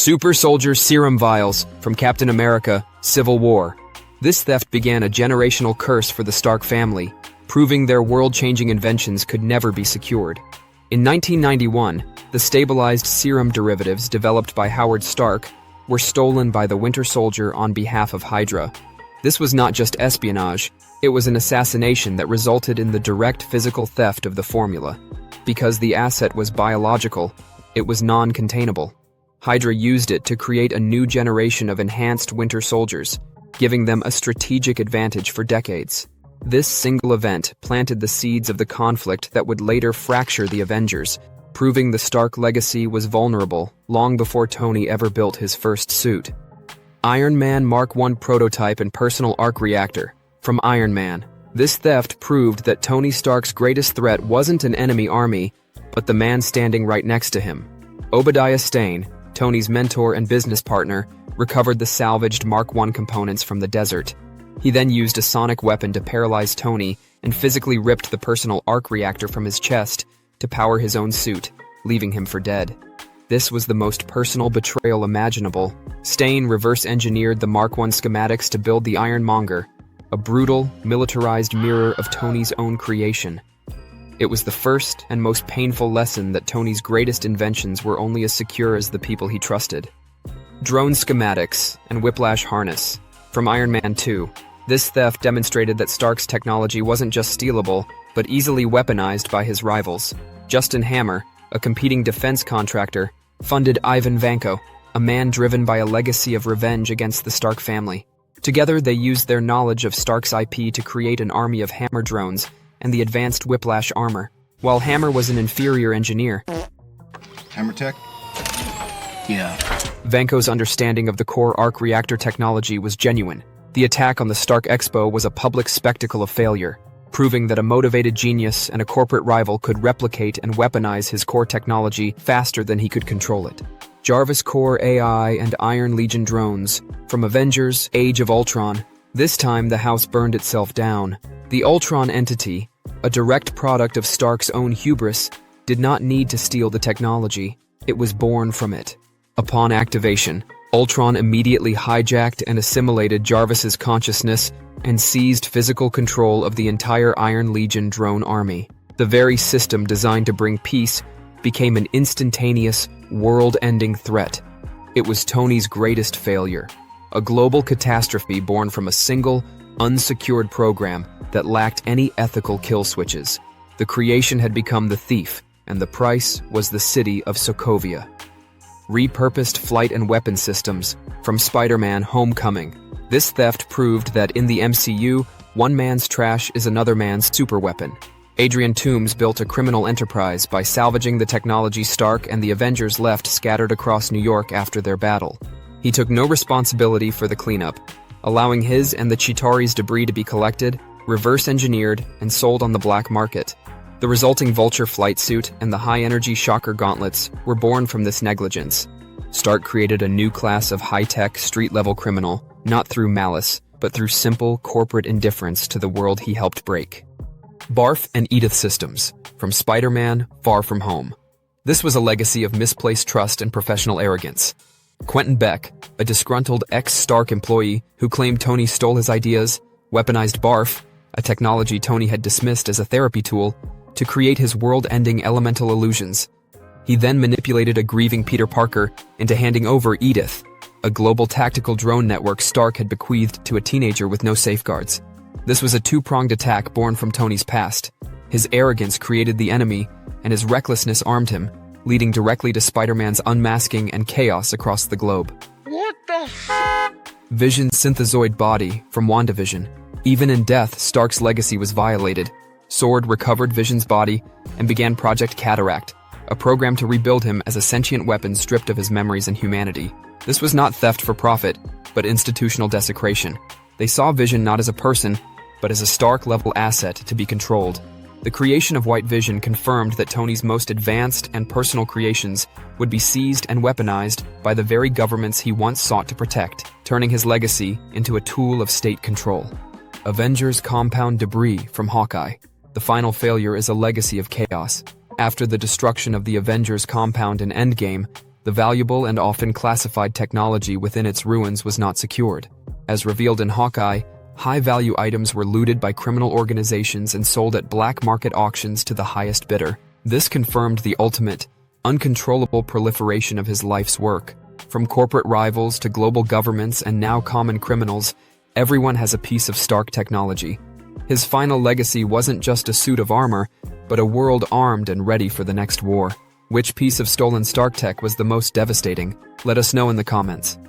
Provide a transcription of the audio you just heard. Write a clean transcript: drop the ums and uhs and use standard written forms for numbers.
Super Soldier Serum Vials from Captain America, Civil War. This theft began a generational curse for the Stark family, proving their world-changing inventions could never be secured. In 1991, the stabilized serum derivatives developed by Howard Stark were stolen by the Winter Soldier on behalf of Hydra. This was not just espionage, it was an assassination that resulted in the direct physical theft of the formula. Because the asset was biological, it was non-containable. Hydra used it to create a new generation of enhanced Winter Soldiers, giving them a strategic advantage for decades. This single event planted the seeds of the conflict that would later fracture the Avengers, proving the Stark legacy was vulnerable long before Tony ever built his first suit. Iron Man Mark I prototype and personal arc reactor. From Iron Man, this theft proved that Tony Stark's greatest threat wasn't an enemy army, but the man standing right next to him. Obadiah Stane, Tony's mentor and business partner, recovered the salvaged Mark I components from the desert. He then used a sonic weapon to paralyze Tony and physically ripped the personal arc reactor from his chest to power his own suit, leaving him for dead. This was the most personal betrayal imaginable. Stane reverse-engineered the Mark I schematics to build the Iron Monger, a brutal, militarized mirror of Tony's own creation. It was the first and most painful lesson that Tony's greatest inventions were only as secure as the people he trusted. Drone schematics and Whiplash harness. From Iron Man 2, this theft demonstrated that Stark's technology wasn't just stealable, but easily weaponized by his rivals. Justin Hammer, a competing defense contractor, funded Ivan Vanko, a man driven by a legacy of revenge against the Stark family. Together, they used their knowledge of Stark's IP to create an army of Hammer drones and the advanced Whiplash armor, while Hammer was an inferior engineer. Hammer tech? Yeah. Vanko's understanding of the core arc reactor technology was genuine. The attack on the Stark Expo was a public spectacle of failure, proving that a motivated genius and a corporate rival could replicate and weaponize his core technology faster than he could control it. Jarvis Core AI and Iron Legion drones. From Avengers, Age of Ultron, this time the house burned itself down. The Ultron entity, a direct product of Stark's own hubris, did not need to steal the technology. It was born from it. Upon activation, Ultron immediately hijacked and assimilated Jarvis's consciousness and seized physical control of the entire Iron Legion drone army. The very system designed to bring peace became an instantaneous, world-ending threat. It was Tony's greatest failure, a global catastrophe born from a single, unsecured program that lacked any ethical kill switches. The creation had become the thief, and the price was the city of Sokovia. Repurposed flight and weapon systems. From Spider-Man Homecoming, this theft proved that in the MCU, one man's trash is another man's superweapon. Adrian Toomes built a criminal enterprise by salvaging the technology Stark and the Avengers left scattered across New York after their battle. He took no responsibility for the cleanup, allowing his and the Chitauri's debris to be collected, reverse-engineered, and sold on the black market. The resulting Vulture flight suit and the high-energy Shocker gauntlets were born from this negligence. Stark created a new class of high-tech, street-level criminal, not through malice, but through simple, corporate indifference to the world he helped break. Barf and Edith Systems. From Spider-Man Far From Home. This was a legacy of misplaced trust and professional arrogance. Quentin Beck, a disgruntled ex-Stark employee who claimed Tony stole his ideas, weaponized Barf, a technology Tony had dismissed as a therapy tool, to create his world-ending elemental illusions. He then manipulated a grieving Peter Parker into handing over Edith, a global tactical drone network Stark had bequeathed to a teenager with no safeguards. This was a two-pronged attack born from Tony's past. His arrogance created the enemy, and his recklessness armed him, leading directly to Spider-Man's unmasking and chaos across the globe. What the f***? Vision's synthezoid body. From WandaVision. Even in death, Stark's legacy was violated. Sword recovered Vision's body and began Project Cataract, a program to rebuild him as a sentient weapon stripped of his memories and humanity. This was not theft for profit, but institutional desecration. They saw Vision not as a person, but as a Stark-level asset to be controlled. The creation of White Vision confirmed that Tony's most advanced and personal creations would be seized and weaponized by the very governments he once sought to protect, turning his legacy into a tool of state control. Avengers Compound debris. From Hawkeye. The final failure is a legacy of chaos. After the destruction of the Avengers Compound in Endgame, the valuable and often classified technology within its ruins was not secured. As revealed in Hawkeye, high-value items were looted by criminal organizations and sold at black market auctions to the highest bidder. This confirmed the ultimate, uncontrollable proliferation of his life's work. From corporate rivals to global governments and now common criminals, everyone has a piece of Stark technology. His final legacy wasn't just a suit of armor, but a world armed and ready for the next war. Which piece of stolen Stark tech was the most devastating? Let us know in the comments.